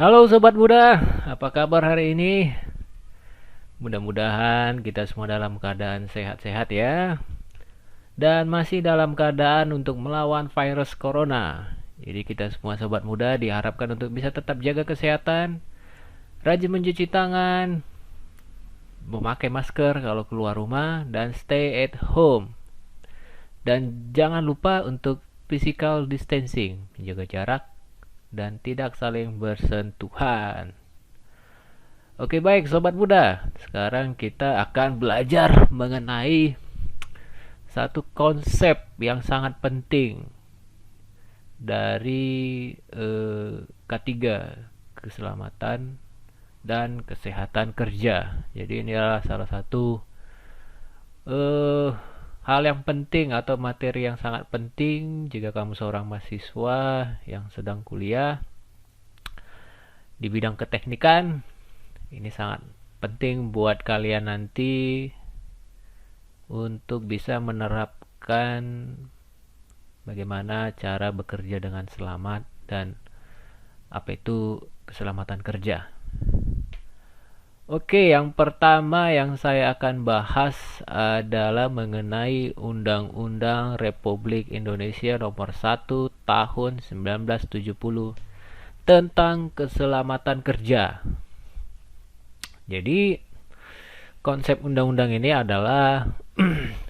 Halo Sobat Muda, apa kabar hari ini? Mudah-mudahan kita semua dalam keadaan sehat-sehat ya. Dan masih dalam keadaan untuk melawan virus corona. Jadi kita semua Sobat Muda diharapkan untuk bisa tetap jaga kesehatan, rajin mencuci tangan, memakai masker kalau keluar rumah, dan stay at home. Dan jangan lupa untuk physical distancing, menjaga jarak, dan tidak saling bersentuhan. Oke baik Sobat Muda, sekarang kita akan belajar mengenai satu konsep yang sangat penting dari K3, keselamatan dan kesehatan kerja. Jadi ini adalah salah satu eh, hal yang penting atau materi yang sangat penting jika kamu seorang mahasiswa yang sedang kuliah di bidang keteknikan. Ini sangat penting buat kalian nanti untuk bisa menerapkan bagaimana cara bekerja dengan selamat dan apa itu keselamatan kerja. Oke, yang pertama yang saya akan bahas adalah mengenai Undang-Undang Republik Indonesia Nomor 1 Tahun 1970 tentang keselamatan kerja. Jadi konsep undang-undang ini adalah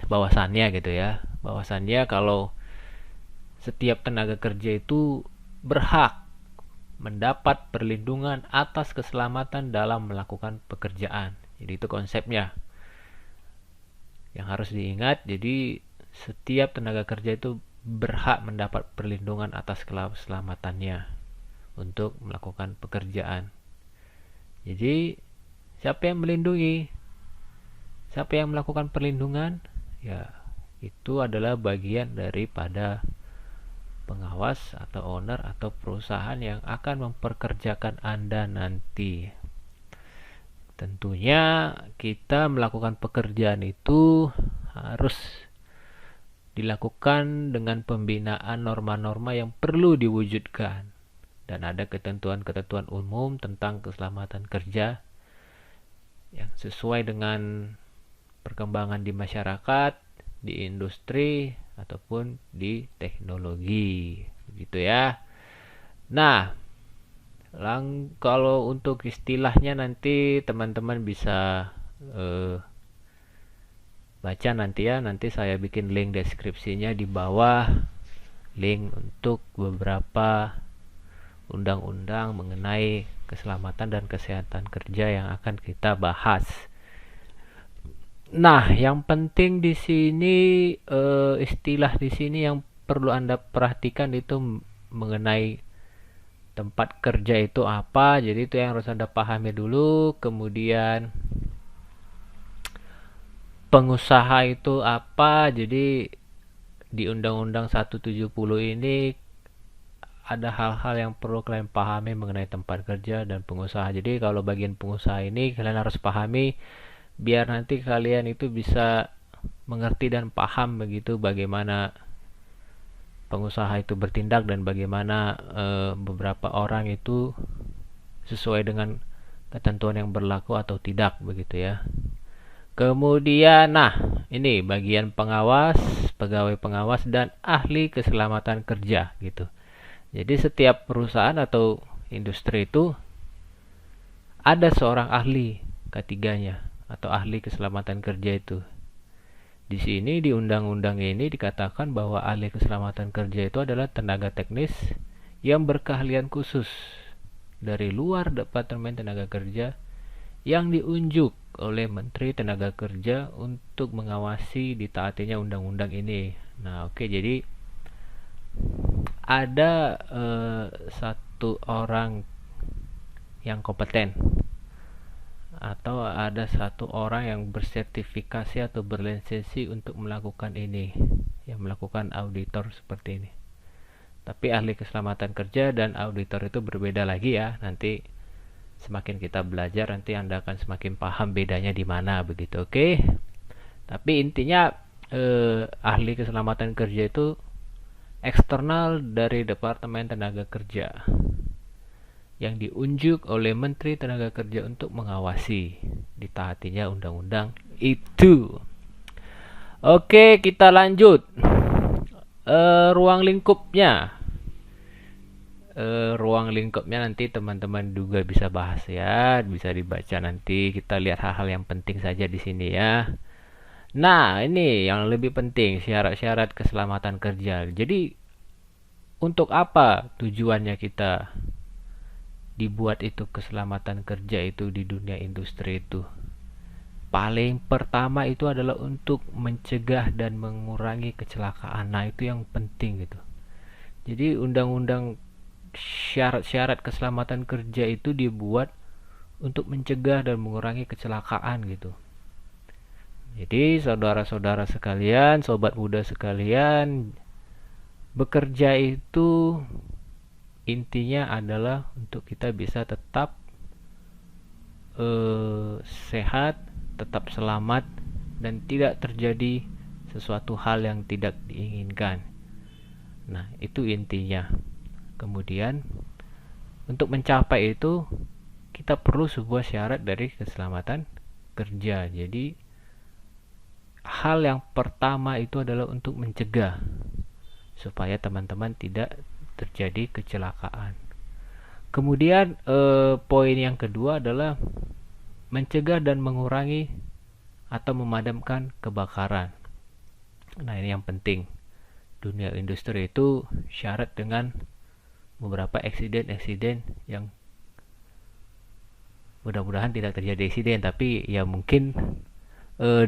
bahwasannya gitu ya. Bahwasannya kalau setiap tenaga kerja itu berhak mendapat perlindungan atas keselamatan dalam melakukan pekerjaan. Jadi itu konsepnya. Yang harus diingat, jadi setiap tenaga kerja itu berhak mendapat perlindungan atas keselamatannya untuk melakukan pekerjaan. Jadi siapa yang melindungi? Siapa yang melakukan perlindungan? Ya, itu adalah bagian daripada pengawas atau owner atau perusahaan yang akan memperkerjakan Anda nanti. Tentunya kita melakukan pekerjaan itu harus dilakukan dengan pembinaan norma-norma yang perlu diwujudkan. Dan ada ketentuan-ketentuan umum tentang keselamatan kerja yang sesuai dengan perkembangan di masyarakat, di industri, ataupun di teknologi. Begitu ya. Nah, kalau untuk istilahnya nanti teman-teman bisa baca nanti ya. Nanti saya bikin link deskripsinya di bawah. Link untuk beberapa undang-undang mengenai keselamatan dan kesehatan kerja yang akan kita bahas. Nah, yang penting di sini istilah di sini yang perlu Anda perhatikan itu mengenai tempat kerja itu apa. Jadi itu yang harus Anda pahami dulu. Kemudian pengusaha itu apa. Jadi di Undang-Undang 170 ini ada hal-hal yang perlu kalian pahami mengenai tempat kerja dan pengusaha. Jadi kalau bagian pengusaha ini kalian harus pahami biar nanti kalian itu bisa mengerti dan paham begitu bagaimana pengusaha itu bertindak dan bagaimana beberapa orang itu sesuai dengan ketentuan yang berlaku atau tidak begitu ya. Kemudian ini bagian pengawas, pegawai pengawas dan ahli keselamatan kerja gitu. Jadi setiap perusahaan atau industri itu ada seorang ahli ketiganya atau ahli keselamatan kerja itu. Di sini di undang-undang ini dikatakan bahwa ahli keselamatan kerja itu adalah tenaga teknis yang berkeahlian khusus dari luar Departemen Tenaga Kerja yang diunjuk oleh Menteri Tenaga Kerja untuk mengawasi ditaatinya undang-undang ini. Nah, oke, jadi ada satu orang yang kompeten atau ada satu orang yang bersertifikasi atau berlisensi untuk melakukan ini, yang melakukan auditor seperti ini. Tapi ahli keselamatan kerja dan auditor itu berbeda lagi ya. Nanti semakin kita belajar nanti Anda akan semakin paham bedanya di mana begitu, oke? Tapi intinya ahli keselamatan kerja itu eksternal dari Departemen Tenaga Kerja yang diunjuk oleh Menteri Tenaga Kerja untuk mengawasi ditaatinya undang-undang itu. Oke, kita lanjut. Ruang lingkupnya. Ruang lingkupnya nanti teman-teman juga bisa bahas ya, bisa dibaca nanti. Kita lihat hal-hal yang penting saja di sini ya. Nah, ini yang lebih penting, syarat-syarat keselamatan kerja. Jadi, untuk apa tujuannya kita dibuat itu keselamatan kerja itu di dunia industri itu? Paling pertama itu adalah untuk mencegah dan mengurangi kecelakaan. Nah, itu yang penting gitu. Jadi, undang-undang syarat-syarat keselamatan kerja itu dibuat untuk mencegah dan mengurangi kecelakaan gitu. Jadi saudara-saudara sekalian, sobat muda sekalian, bekerja itu intinya adalah untuk kita bisa tetap sehat, tetap selamat, dan tidak terjadi sesuatu hal yang tidak diinginkan. Nah, itu intinya. Kemudian untuk mencapai itu kita perlu sebuah syarat dari keselamatan kerja. Jadi hal yang pertama itu adalah untuk mencegah supaya teman-teman tidak terjadi kecelakaan. Kemudian poin yang kedua adalah mencegah dan mengurangi atau memadamkan kebakaran. Nah, ini yang penting. Dunia industri itu syarat dengan beberapa eksiden yang mudah-mudahan tidak terjadi eksiden, tapi ya mungkin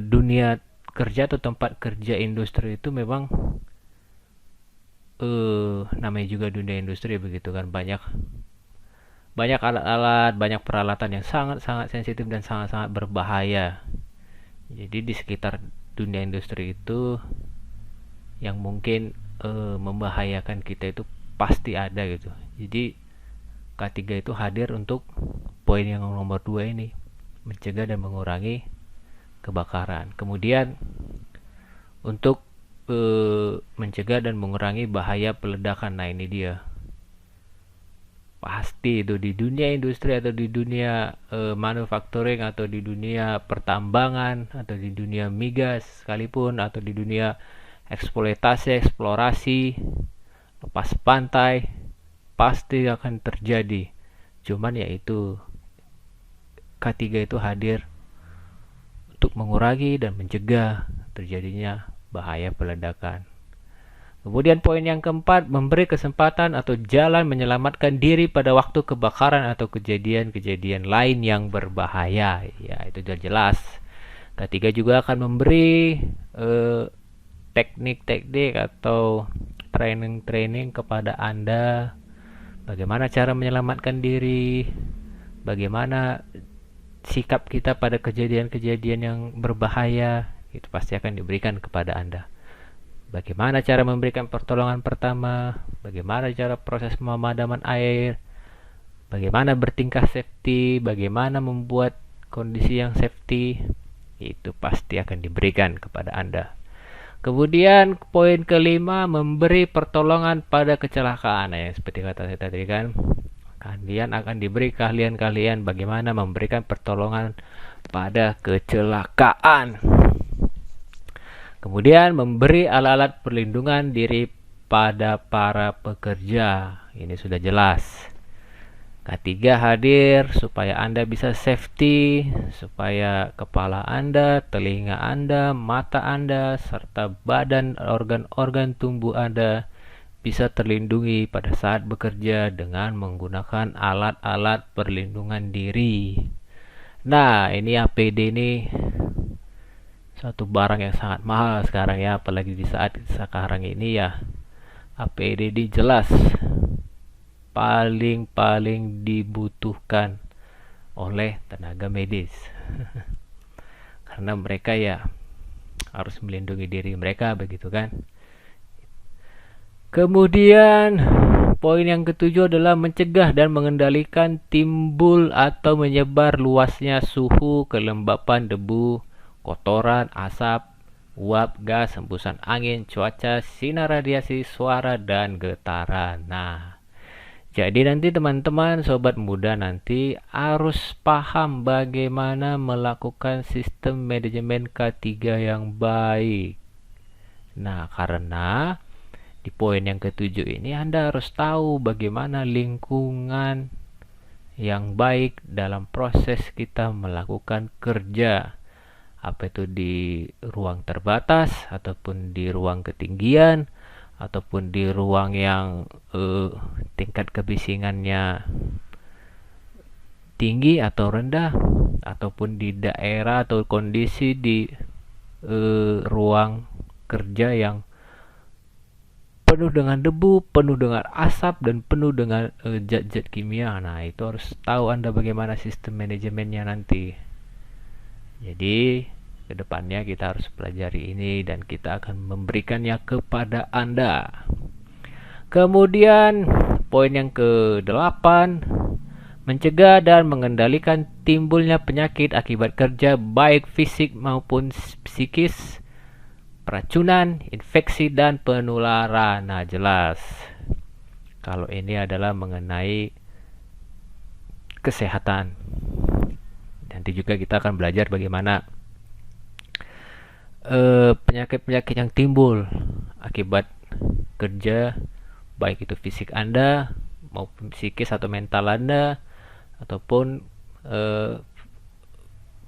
dunia kerja atau tempat kerja industri itu memang namanya juga dunia industri begitu kan, banyak alat-alat, banyak peralatan yang sangat-sangat sensitif dan sangat-sangat berbahaya. Jadi di sekitar dunia industri itu yang mungkin membahayakan kita itu pasti ada gitu. Jadi K3 itu hadir untuk poin yang nomor 2 ini, mencegah dan mengurangi kebakaran. Kemudian untuk mencegah dan mengurangi bahaya peledakan. Nah, ini dia. Pasti itu di dunia industri atau di dunia manufacturing atau di dunia pertambangan atau di dunia migas sekalipun atau di dunia eksploitasi, eksplorasi, lepas pantai, pasti akan terjadi. Cuman yaitu K3 itu hadir untuk mengurangi dan mencegah terjadinya bahaya peledakan. Kemudian poin yang keempat, memberi kesempatan atau jalan menyelamatkan diri pada waktu kebakaran atau kejadian-kejadian lain yang berbahaya. Ya, itu sudah jelas. K3 juga akan memberi teknik-teknik atau training-training kepada Anda, bagaimana cara menyelamatkan diri, bagaimana sikap kita pada kejadian-kejadian yang berbahaya, itu pasti akan diberikan kepada Anda. Bagaimana cara memberikan pertolongan pertama, bagaimana cara proses pemadaman air, bagaimana bertingkah safety, bagaimana membuat kondisi yang safety, itu pasti akan diberikan kepada Anda. Kemudian poin kelima, memberi pertolongan pada kecelakaan. Nah, seperti kata saya tadi kan, kalian akan diberi keahlian-keahlian bagaimana memberikan pertolongan pada kecelakaan. Kemudian memberi alat-alat perlindungan diri pada para pekerja. Ini sudah jelas. K3 hadir supaya Anda bisa safety, supaya kepala Anda, telinga Anda, mata Anda, serta badan organ-organ tubuh Anda bisa terlindungi pada saat bekerja dengan menggunakan alat-alat perlindungan diri. Nah, ini APD ini satu barang yang sangat mahal sekarang ya, apalagi di saat sekarang ini ya. APD ini jelas paling dibutuhkan oleh tenaga medis karena mereka ya harus melindungi diri mereka begitu kan. Kemudian poin yang ketujuh adalah mencegah dan mengendalikan timbul atau menyebar luasnya suhu, kelembapan, debu, kotoran, asap, uap, gas, hembusan angin, cuaca, sinar radiasi, suara, dan getaran. Nah, Jadi nanti teman-teman sobat muda nanti harus paham bagaimana melakukan sistem manajemen K3 yang baik. Nah, karena di poin yang ketujuh ini Anda harus tahu bagaimana lingkungan yang baik dalam proses kita melakukan kerja. Apa itu di ruang terbatas ataupun di ruang ketinggian ataupun di ruang yang tingkat kebisingannya tinggi atau rendah, ataupun di daerah atau kondisi di ruang kerja yang penuh dengan debu, penuh dengan asap, dan penuh dengan zat-zat kimia. Nah, itu harus tahu Anda bagaimana sistem manajemennya nanti. Jadi, kedepannya kita harus pelajari ini dan kita akan memberikannya kepada Anda. Kemudian, poin yang ke-8, mencegah dan mengendalikan timbulnya penyakit akibat kerja baik fisik maupun psikis, peracunan, infeksi, dan penularan. Nah, jelas. Kalau ini adalah mengenai kesehatan. Nanti juga kita akan belajar bagaimana penyakit-penyakit yang timbul akibat kerja, baik itu fisik Anda maupun psikis atau mental Anda, ataupun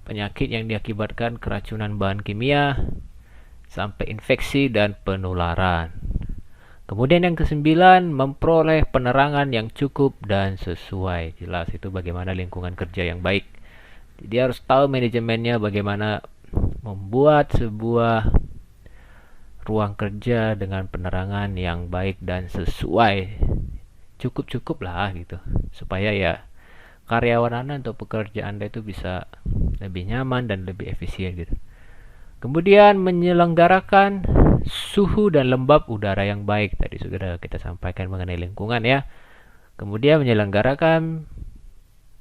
penyakit yang diakibatkan keracunan bahan kimia, sampai infeksi dan penularan. Kemudian yang ke-9, memperoleh penerangan yang cukup dan sesuai. Jelas itu bagaimana lingkungan kerja yang baik. Jadi harus tahu manajemennya bagaimana membuat sebuah ruang kerja dengan penerangan yang baik dan sesuai. Cukup-cukup lah gitu. Supaya ya karyawan Anda atau pekerja Anda itu bisa lebih nyaman dan lebih efisien gitu. Kemudian menyelenggarakan suhu dan lembab udara yang baik. Tadi sudah kita sampaikan mengenai lingkungan ya. Kemudian menyelenggarakan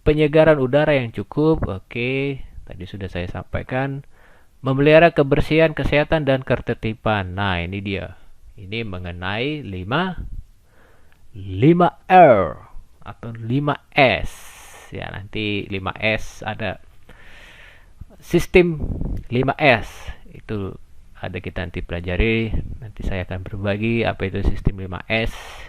penyegaran udara yang cukup. Oke, tadi sudah saya sampaikan. Memelihara kebersihan, kesehatan, dan ketertiban. Nah, ini dia. Ini mengenai 5R atau 5S. Ya, nanti 5S ada sistem 5S. Itu ada kita nanti pelajari. Nanti saya akan berbagi apa itu sistem 5S.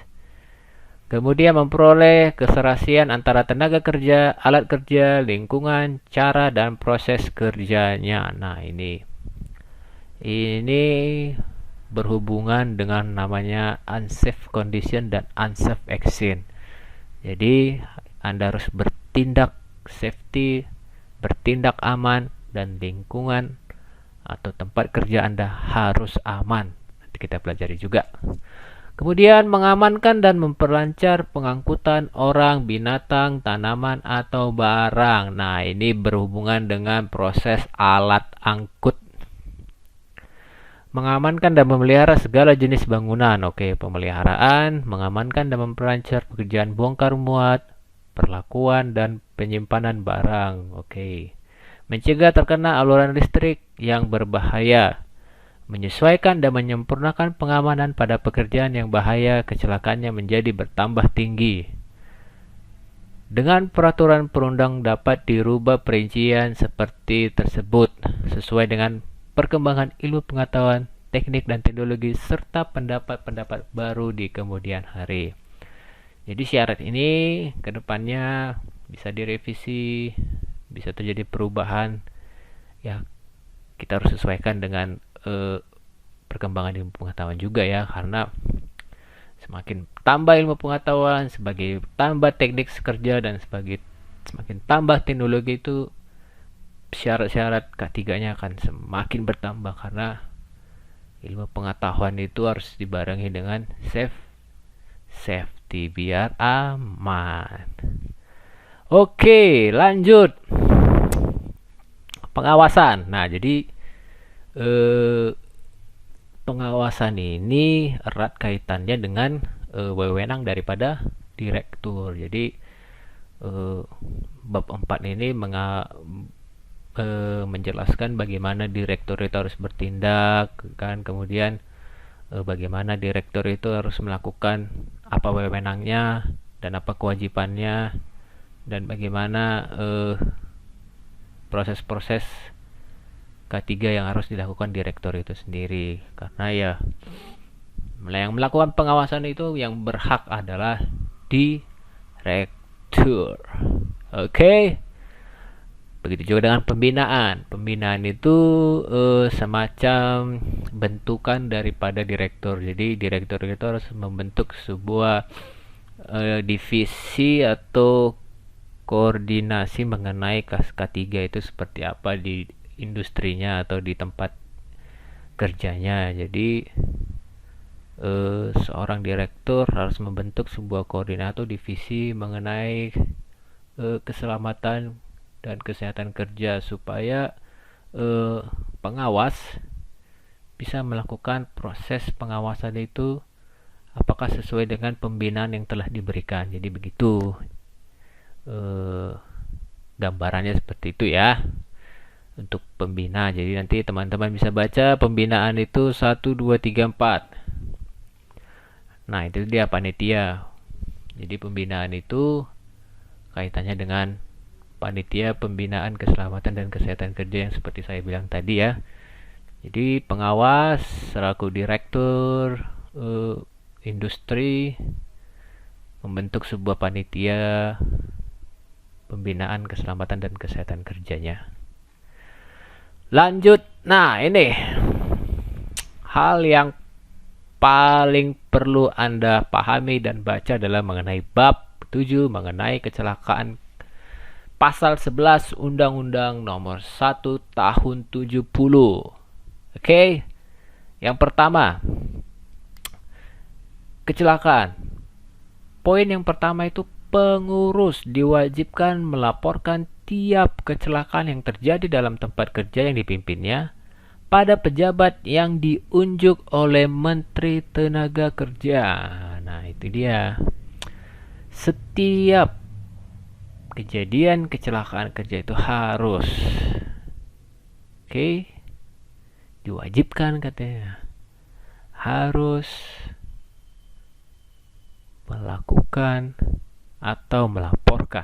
Kemudian memperoleh keserasian antara tenaga kerja, alat kerja, lingkungan, cara, dan proses kerjanya. Nah, ini berhubungan dengan namanya unsafe condition dan unsafe action. Jadi, Anda harus bertindak safety, bertindak aman, dan lingkungan atau tempat kerja Anda harus aman. Nanti kita pelajari juga. Kemudian mengamankan dan memperlancar pengangkutan orang, binatang, tanaman, atau barang. Nah, ini berhubungan dengan proses alat angkut. Mengamankan dan memelihara segala jenis bangunan. Oke, pemeliharaan, mengamankan dan memperlancar pekerjaan bongkar muat, perlakuan, dan penyimpanan barang. Oke. Mencegah terkena aluran listrik yang berbahaya. Menyesuaikan dan menyempurnakan pengamanan pada pekerjaan yang bahaya kecelakaannya menjadi bertambah tinggi. Dengan peraturan perundang dapat dirubah perincian seperti tersebut sesuai dengan perkembangan ilmu pengetahuan, teknik dan teknologi serta pendapat-pendapat baru di kemudian hari. Jadi syarat ini ke depannya bisa direvisi, bisa terjadi perubahan. Ya, kita harus sesuaikan dengan perkembangan ilmu pengetahuan juga ya, karena semakin tambah ilmu pengetahuan, sebagai tambah teknik kerja dan semakin tambah teknologi itu syarat-syarat K3-nya akan semakin bertambah karena ilmu pengetahuan itu harus dibarengi dengan safety biar aman. Oke, lanjut. Pengawasan. Nah, jadi pengawasan ini erat kaitannya dengan wewenang daripada direktur. Jadi bab 4 ini menjelaskan bagaimana direktur itu harus bertindak, kan, kemudian bagaimana direktur itu harus melakukan apa wewenangnya, dan apa kewajibannya, dan bagaimana proses-proses K3 yang harus dilakukan direktur itu sendiri. Karena ya yang melakukan pengawasan itu yang berhak adalah direktur. Oke. Begitu juga dengan pembinaan. Pembinaan itu semacam bentukan daripada direktur. Jadi direktur itu harus membentuk sebuah divisi atau koordinasi mengenai K3 itu seperti apa di industrinya atau di tempat kerjanya. Jadi seorang direktur harus membentuk sebuah koordinasi atau divisi mengenai keselamatan dan kesehatan kerja supaya pengawas bisa melakukan proses pengawasan itu apakah sesuai dengan pembinaan yang telah diberikan. Jadi begitu gambarannya seperti itu ya untuk pembina. Jadi nanti teman-teman bisa baca pembinaan itu 1, 2, 3, 4. Nah itu dia panitia. Jadi pembinaan itu kaitannya dengan panitia pembinaan keselamatan dan kesehatan kerja yang seperti saya bilang tadi ya. Jadi pengawas selaku direktur industri membentuk sebuah panitia pembinaan keselamatan dan kesehatan kerjanya. Lanjut. Nah, ini hal yang paling perlu Anda pahami dan baca adalah mengenai bab 7 mengenai kecelakaan pasal 11 Undang-Undang Nomor 1 Tahun 70. Oke. Yang pertama, kecelakaan. Poin yang pertama itu pengurus diwajibkan melaporkan tiap kecelakaan yang terjadi dalam tempat kerja yang dipimpinnya pada pejabat yang diunjuk oleh Menteri Tenaga Kerja. Nah, itu dia. Setiap kejadian kecelakaan kerja itu harus diwajibkan katanya harus melakukan atau melaporkan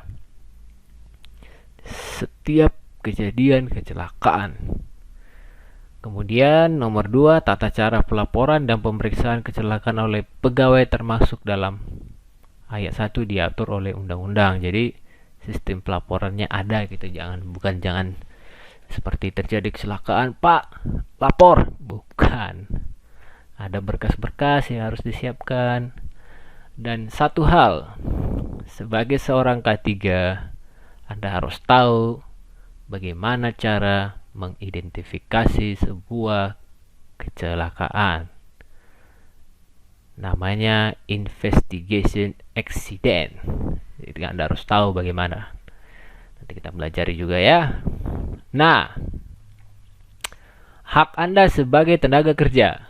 setiap kejadian kecelakaan. Kemudian nomor 2, tata cara pelaporan dan pemeriksaan kecelakaan oleh pegawai termasuk dalam ayat 1 diatur oleh undang-undang. Jadi sistem pelaporannya ada gitu, jangan seperti terjadi kecelakaan, Pak, lapor. Bukan. Ada berkas-berkas yang harus disiapkan. Dan satu hal, sebagai seorang K3, Anda harus tahu bagaimana cara mengidentifikasi sebuah kecelakaan. Namanya investigation accident. Jadi Anda harus tahu bagaimana. Nanti kita pelajari juga ya. Nah, hak Anda sebagai tenaga kerja.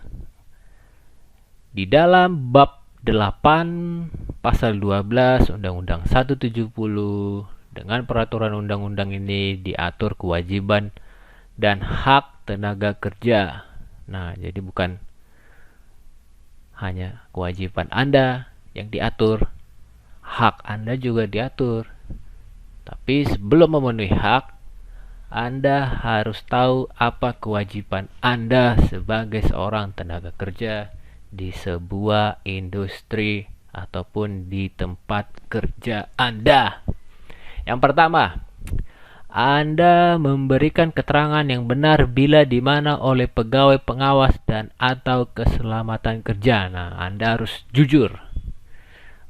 Di dalam bab 8 pasal 12 Undang-Undang 170 dengan peraturan undang-undang ini diatur kewajiban dan hak tenaga kerja. Nah, jadi bukan hanya kewajiban Anda yang diatur, hak Anda juga diatur. Tapi sebelum memenuhi hak, Anda harus tahu apa kewajiban Anda sebagai seorang tenaga kerja di sebuah industri ataupun di tempat kerja Anda. Yang pertama, Anda memberikan keterangan yang benar bila dimana oleh pegawai pengawas dan atau keselamatan kerja. Nah, Anda harus jujur.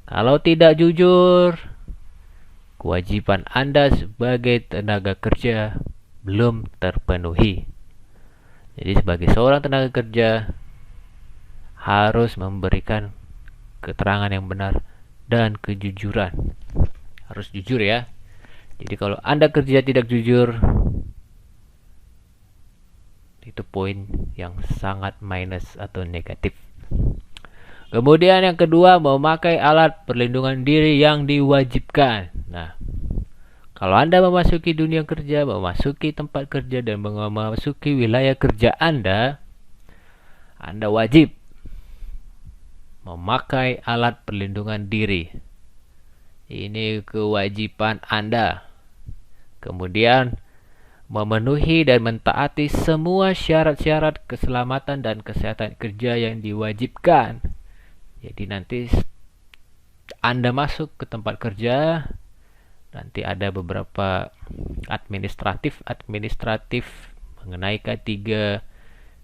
Kalau tidak jujur, kewajiban Anda sebagai tenaga kerja belum terpenuhi. Jadi sebagai seorang tenaga kerja harus memberikan keterangan yang benar dan kejujuran. Harus jujur ya. Jadi kalau Anda kerja tidak jujur, itu poin yang sangat minus atau negatif. Kemudian yang kedua, memakai alat perlindungan diri yang diwajibkan. Nah, kalau Anda memasuki dunia kerja, memasuki tempat kerja, dan memasuki wilayah kerja Anda wajib memakai alat perlindungan diri. Ini kewajiban Anda. Kemudian memenuhi dan mentaati semua syarat-syarat keselamatan dan kesehatan kerja yang diwajibkan. Jadi nanti Anda masuk ke tempat kerja, nanti ada beberapa administratif mengenai K3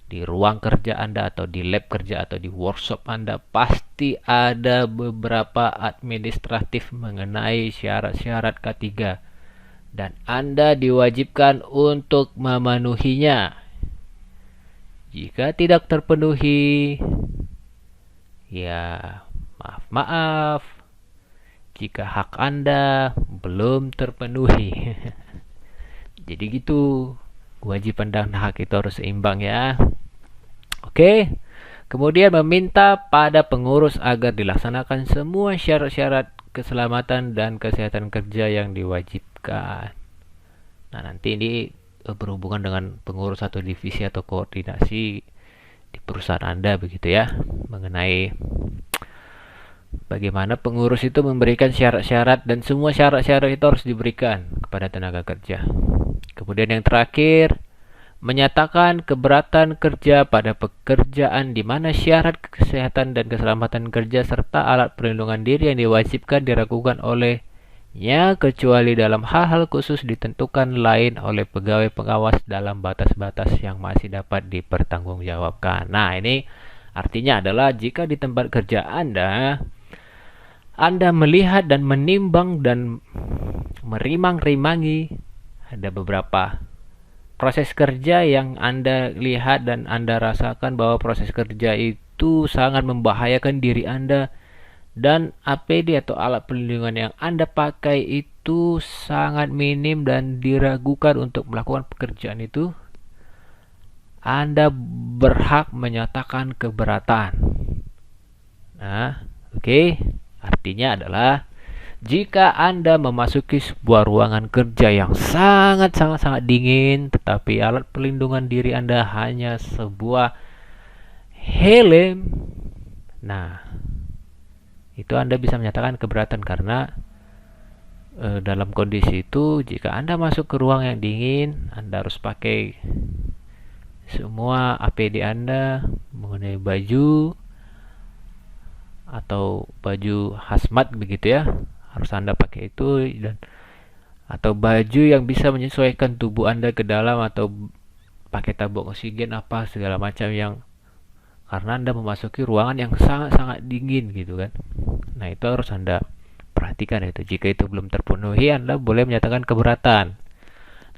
di ruang kerja Anda atau di lab kerja atau di workshop Anda, pasti ada beberapa administratif mengenai syarat-syarat K3 dan Anda diwajibkan untuk memenuhinya. Jika tidak terpenuhi, ya maaf jika hak Anda belum terpenuhi. Jadi gitu, kewajiban dan hak itu harus seimbang ya. Oke. Kemudian meminta pada pengurus agar dilaksanakan semua syarat-syarat keselamatan dan kesehatan kerja yang diwajibkan. Nah, nanti ini berhubungan dengan pengurus atau divisi atau koordinasi di perusahaan Anda begitu ya, mengenai bagaimana pengurus itu memberikan syarat-syarat dan semua syarat-syarat itu harus diberikan kepada tenaga kerja. Kemudian yang terakhir, menyatakan keberatan kerja pada pekerjaan di mana syarat kesehatan dan keselamatan kerja serta alat perlindungan diri yang diwajibkan diragukan olehnya kecuali dalam hal-hal khusus ditentukan lain oleh pegawai pengawas dalam batas-batas yang masih dapat dipertanggungjawabkan. Nah, ini artinya adalah jika di tempat kerja Anda melihat dan menimbang dan merimang-rimangi ada beberapa proses kerja yang Anda lihat dan Anda rasakan bahwa proses kerja itu sangat membahayakan diri Anda dan APD atau alat perlindungan yang Anda pakai itu sangat minim dan diragukan untuk melakukan pekerjaan itu, Anda berhak menyatakan keberatan. Nah, oke. Artinya adalah jika Anda memasuki sebuah ruangan kerja yang sangat dingin, tetapi alat pelindungan diri Anda hanya sebuah helm, nah, itu Anda bisa menyatakan keberatan karena dalam kondisi itu, jika Anda masuk ke ruang yang dingin, Anda harus pakai semua APD Anda mengenai baju atau baju hazmat begitu ya. Harus Anda pakai itu dan atau baju yang bisa menyesuaikan tubuh Anda ke dalam atau pakai tabung oksigen apa segala macam yang karena Anda memasuki ruangan yang sangat dingin gitu kan. Nah, itu harus Anda perhatikan itu. Jika itu belum terpenuhi, Anda boleh menyatakan keberatan.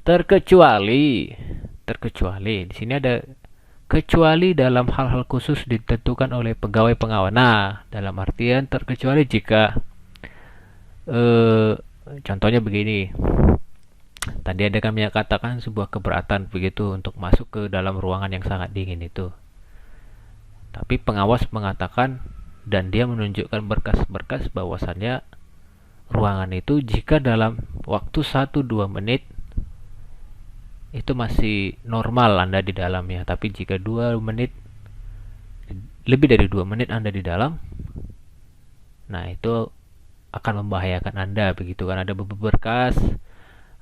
Terkecuali di sini ada kecuali dalam hal-hal khusus ditentukan oleh pegawai pengawas. Nah, dalam artian terkecuali jika contohnya begini, tadi ada kami katakan sebuah keberatan begitu untuk masuk ke dalam ruangan yang sangat dingin itu, tapi pengawas mengatakan dan dia menunjukkan berkas-berkas bahwasannya ruangan itu jika dalam waktu 1-2 menit itu masih normal Anda di dalamnya, tapi jika 2 menit lebih dari 2 menit Anda di dalam, nah itu akan membahayakan Anda begitu kan. Ada beberapa berkas,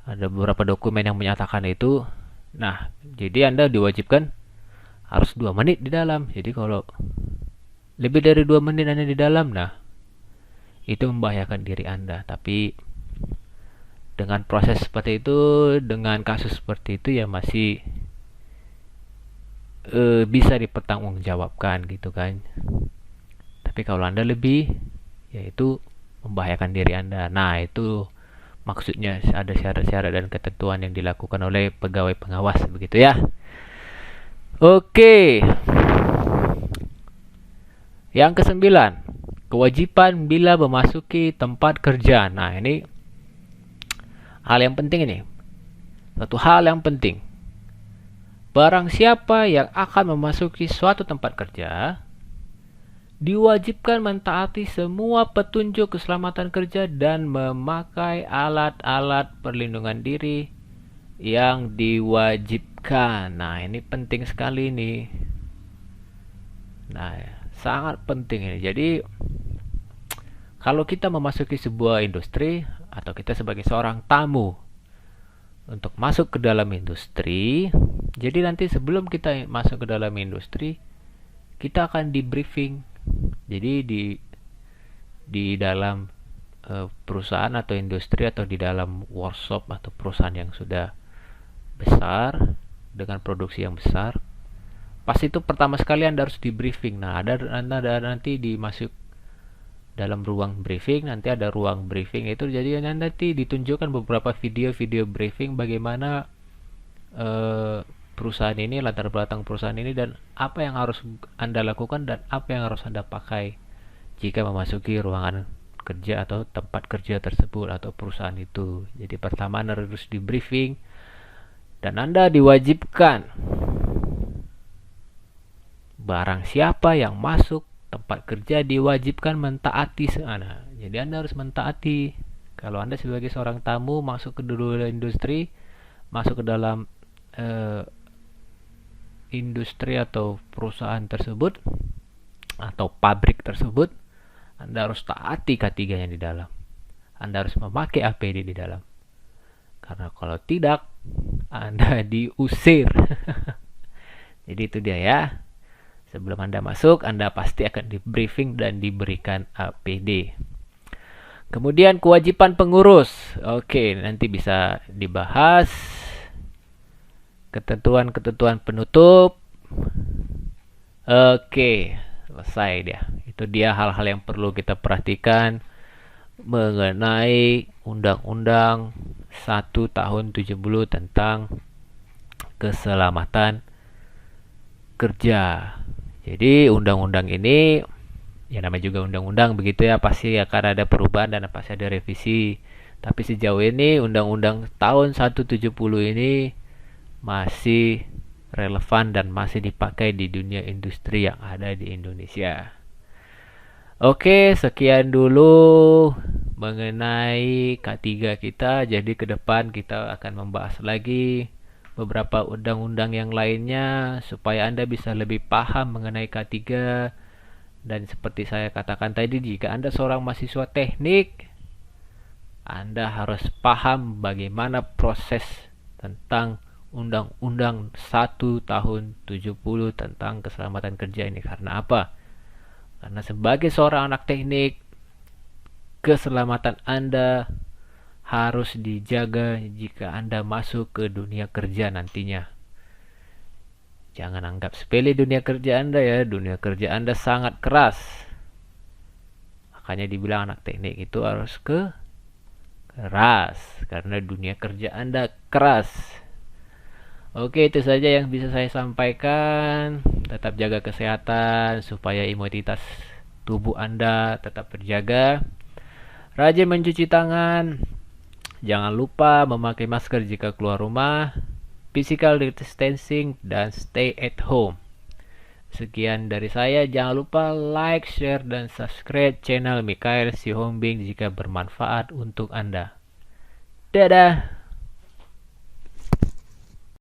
ada beberapa dokumen yang menyatakan itu. Nah, jadi Anda diwajibkan harus 2 menit di dalam. Jadi kalau lebih dari 2 menit Anda di dalam, nah itu membahayakan diri Anda. Tapi dengan proses seperti itu, dengan kasus seperti itu ya masih bisa dipertanggungjawabkan gitu kan. Tapi kalau Anda lebih, yaitu membahayakan diri Anda. Nah, itu maksudnya ada syarat-syarat dan ketentuan yang dilakukan oleh pegawai pengawas begitu ya. Oke. Yang ke-9, kewajiban bila memasuki tempat kerja. Nah, ini hal yang penting ini. Satu hal yang penting. Barang siapa yang akan memasuki suatu tempat kerja diwajibkan mentaati semua petunjuk keselamatan kerja dan memakai alat-alat perlindungan diri yang diwajibkan. Nah, ini penting sekali nih. Nah, sangat penting ini. Jadi Kalau kita memasuki sebuah industri atau kita sebagai seorang tamu untuk masuk ke dalam industri, jadi nanti sebelum kita masuk ke dalam industri, kita akan di briefing. Jadi di dalam perusahaan atau industri atau di dalam workshop atau perusahaan yang sudah besar dengan produksi yang besar, pasti itu pertama sekali Anda harus di briefing. Nah, ada nanti dimasuk dalam ruang briefing, nanti ada ruang briefing itu, jadi nanti ditunjukkan beberapa video-video briefing bagaimana perusahaan ini, latar belakang perusahaan ini, dan apa yang harus Anda lakukan dan apa yang harus Anda pakai jika memasuki ruangan kerja atau tempat kerja tersebut atau perusahaan itu. Jadi pertama Anda harus di briefing dan Anda diwajibkan, barang siapa yang masuk tempat kerja diwajibkan mentaati sana. Jadi Anda harus mentaati. Kalau Anda sebagai seorang tamu masuk ke dunia industri, masuk ke dalam industri atau perusahaan tersebut atau pabrik tersebut, Anda harus taati K3-nya di dalam. Anda harus memakai APD di dalam. Karena kalau tidak, Anda diusir. Jadi itu dia ya. Sebelum Anda masuk, Anda pasti akan di briefing dan diberikan APD. Kemudian kewajiban pengurus. Oke, nanti bisa dibahas. Ketentuan-ketentuan penutup. Oke, selesai dia. Itu dia hal-hal yang perlu kita perhatikan mengenai Undang-Undang 1 tahun 70 tentang keselamatan kerja. Jadi undang-undang ini, ya namanya juga undang-undang begitu ya, pasti akan ada perubahan dan pasti ada revisi. Tapi sejauh ini undang-undang tahun 170 ini masih relevan dan masih dipakai di dunia industri yang ada di Indonesia. Oke, sekian dulu mengenai K3 kita. Jadi ke depan kita akan membahas lagi beberapa undang-undang yang lainnya supaya Anda bisa lebih paham mengenai K3. Dan seperti saya katakan tadi, jika Anda seorang mahasiswa teknik, Anda harus paham bagaimana proses tentang Undang-Undang 1 tahun 70 tentang keselamatan kerja ini. Karena apa? Karena sebagai seorang anak teknik, keselamatan Anda harus dijaga jika Anda masuk ke dunia kerja nantinya. Jangan anggap sepele dunia kerja Anda ya. Dunia kerja Anda sangat keras. Makanya dibilang anak teknik itu harus keras. Karena dunia kerja Anda keras. Oke, itu saja yang bisa saya sampaikan. Tetap jaga kesehatan supaya imunitas tubuh Anda tetap terjaga. Rajin mencuci tangan. Jangan lupa memakai masker jika keluar rumah. Physical distancing dan stay at home. Sekian dari saya. Jangan lupa like, share, dan subscribe channel Mikhail Sihombing jika bermanfaat untuk Anda. Dadah.